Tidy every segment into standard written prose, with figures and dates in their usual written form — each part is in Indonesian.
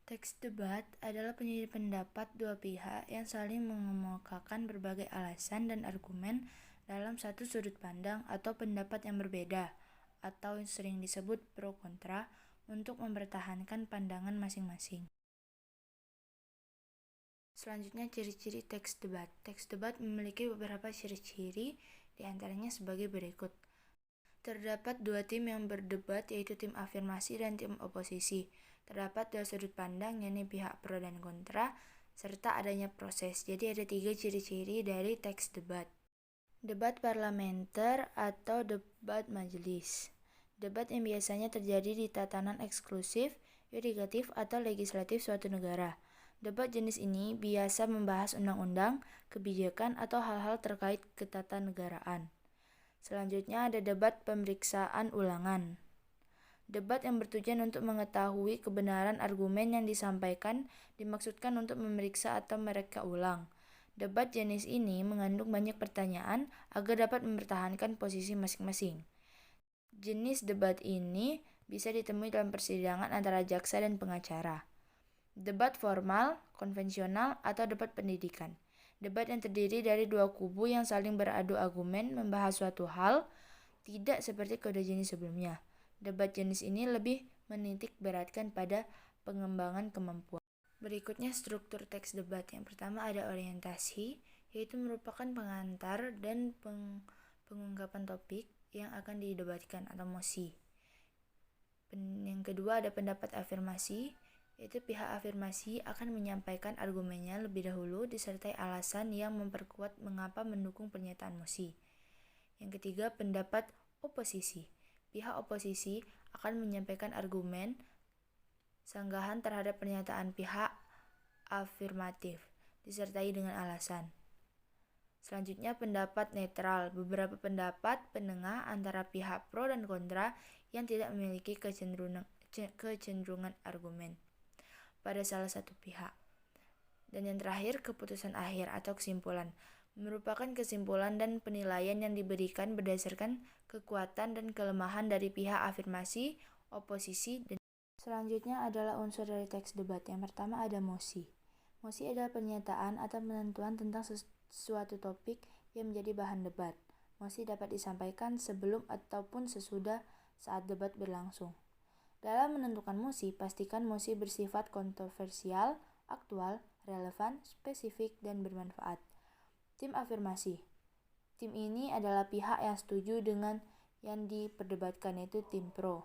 Teks debat adalah penyajian pendapat dua pihak yang saling mengemukakan berbagai alasan dan argumen dalam satu sudut pandang atau pendapat yang berbeda, atau yang sering disebut pro kontra, untuk mempertahankan pandangan masing-masing. Selanjutnya, ciri-ciri teks debat. Teks debat memiliki beberapa ciri-ciri, diantaranya sebagai berikut. Terdapat dua tim yang berdebat, yaitu tim afirmasi dan tim oposisi. Terdapat dua sudut pandang, yakni pihak pro dan kontra, serta adanya proses. Jadi ada 3 ciri-ciri dari teks debat. Debat parlementer atau debat majelis. Debat yang biasanya terjadi di tatanan eksklusif, yudikatif, atau legislatif suatu negara. Debat jenis ini biasa membahas undang-undang, kebijakan, atau hal-hal terkait ketatanegaraan. Selanjutnya ada debat pemeriksaan ulangan. Debat yang bertujuan untuk mengetahui kebenaran argumen yang disampaikan dimaksudkan untuk memeriksa atau mereka ulang. Debat jenis ini mengandung banyak pertanyaan agar dapat mempertahankan posisi masing-masing. Jenis debat ini bisa ditemui dalam persidangan antara jaksa dan pengacara. Debat formal, konvensional, atau debat pendidikan. Debat yang terdiri dari dua kubu yang saling beradu argumen membahas suatu hal, tidak seperti kode jenis sebelumnya. Debat jenis ini lebih menitik beratkan pada pengembangan kemampuan. Berikutnya struktur teks debat. Yang pertama ada orientasi, yaitu merupakan pengantar dan pengungkapan topik yang akan didebatkan atau mosi. Yang kedua ada pendapat afirmasi, yaitu pihak afirmasi akan menyampaikan argumennya lebih dahulu disertai alasan yang memperkuat mengapa mendukung pernyataan mosi. Yang ketiga, pendapat oposisi. Pihak oposisi akan menyampaikan argumen sanggahan terhadap pernyataan pihak afirmatif, disertai dengan alasan. Selanjutnya, pendapat netral. Beberapa pendapat penengah antara pihak pro dan kontra yang tidak memiliki kecenderungan argumen pada salah satu pihak. Dan yang terakhir, keputusan akhir atau kesimpulan. Merupakan kesimpulan dan penilaian yang diberikan berdasarkan kekuatan dan kelemahan dari pihak afirmasi, oposisi, dan selanjutnya adalah unsur dari teks debat. Yang pertama ada mosi. Mosi adalah pernyataan atau penentuan tentang suatu topik yang menjadi bahan debat. Mosi dapat disampaikan sebelum ataupun sesudah saat debat berlangsung. Dalam menentukan mosi, pastikan mosi bersifat kontroversial, aktual, relevan, spesifik, dan bermanfaat. Tim afirmasi. Tim ini adalah pihak yang setuju dengan yang diperdebatkan, yaitu tim pro.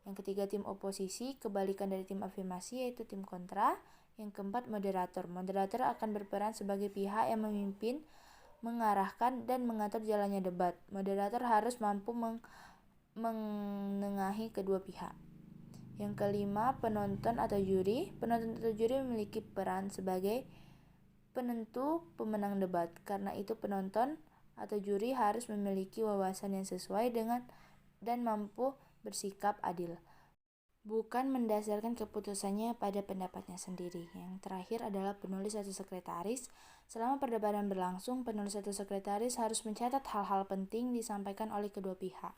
Yang ketiga, tim oposisi, kebalikan dari tim afirmasi, yaitu tim kontra. Yang keempat, moderator. Moderator akan berperan sebagai pihak yang memimpin, mengarahkan, dan mengatur jalannya debat. Moderator harus mampu menengahi kedua pihak. Yang kelima, penonton atau juri. Penonton atau juri memiliki peran sebagai penentu pemenang debat. Karena itu penonton atau juri harus memiliki wawasan yang sesuai dengan dan mampu bersikap adil, bukan mendasarkan keputusannya pada pendapatnya sendiri. Yang terakhir adalah penulis atau sekretaris. Selama perdebatan berlangsung, penulis atau sekretaris harus mencatat hal-hal penting disampaikan oleh kedua pihak.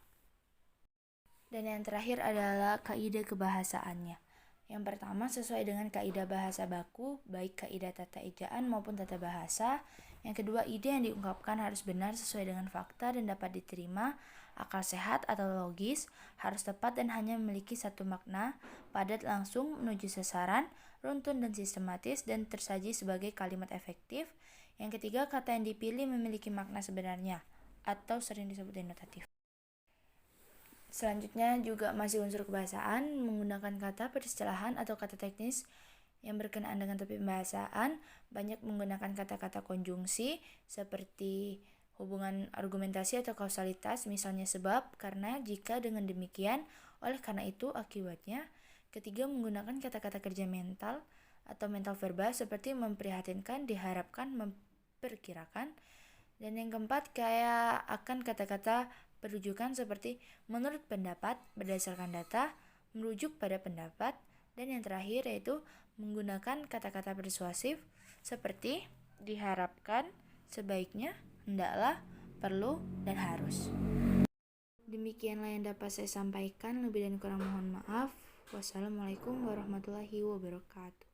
Dan yang terakhir adalah kaidah kebahasaannya. Yang pertama, sesuai dengan kaidah bahasa baku, baik kaidah tata ejaan maupun tata bahasa. Yang kedua, ide yang diungkapkan harus benar sesuai dengan fakta dan dapat diterima, akal sehat atau logis, harus tepat dan hanya memiliki satu makna, padat langsung menuju sasaran, runtun dan sistematis, dan tersaji sebagai kalimat efektif. Yang ketiga, kata yang dipilih memiliki makna sebenarnya, atau sering disebut denotatif. Selanjutnya juga masih unsur kebahasaan, menggunakan kata peristilahan atau kata teknis yang berkenaan dengan topik pembahasan, banyak menggunakan kata-kata konjungsi seperti hubungan argumentasi atau kausalitas, misalnya sebab, karena, jika, dengan demikian, oleh karena itu, akibatnya. Ketiga, menggunakan kata-kata kerja mental atau mental verbal seperti memprihatinkan, diharapkan, memperkirakan. Dan yang keempat, kayak akan kata-kata perujukan seperti menurut pendapat, berdasarkan data, merujuk pada pendapat. Dan yang terakhir yaitu menggunakan kata-kata persuasif seperti diharapkan, sebaiknya, hendaklah, perlu, dan harus. Demikianlah yang dapat saya sampaikan, lebih dan kurang mohon maaf. Wassalamualaikum warahmatullahi wabarakatuh.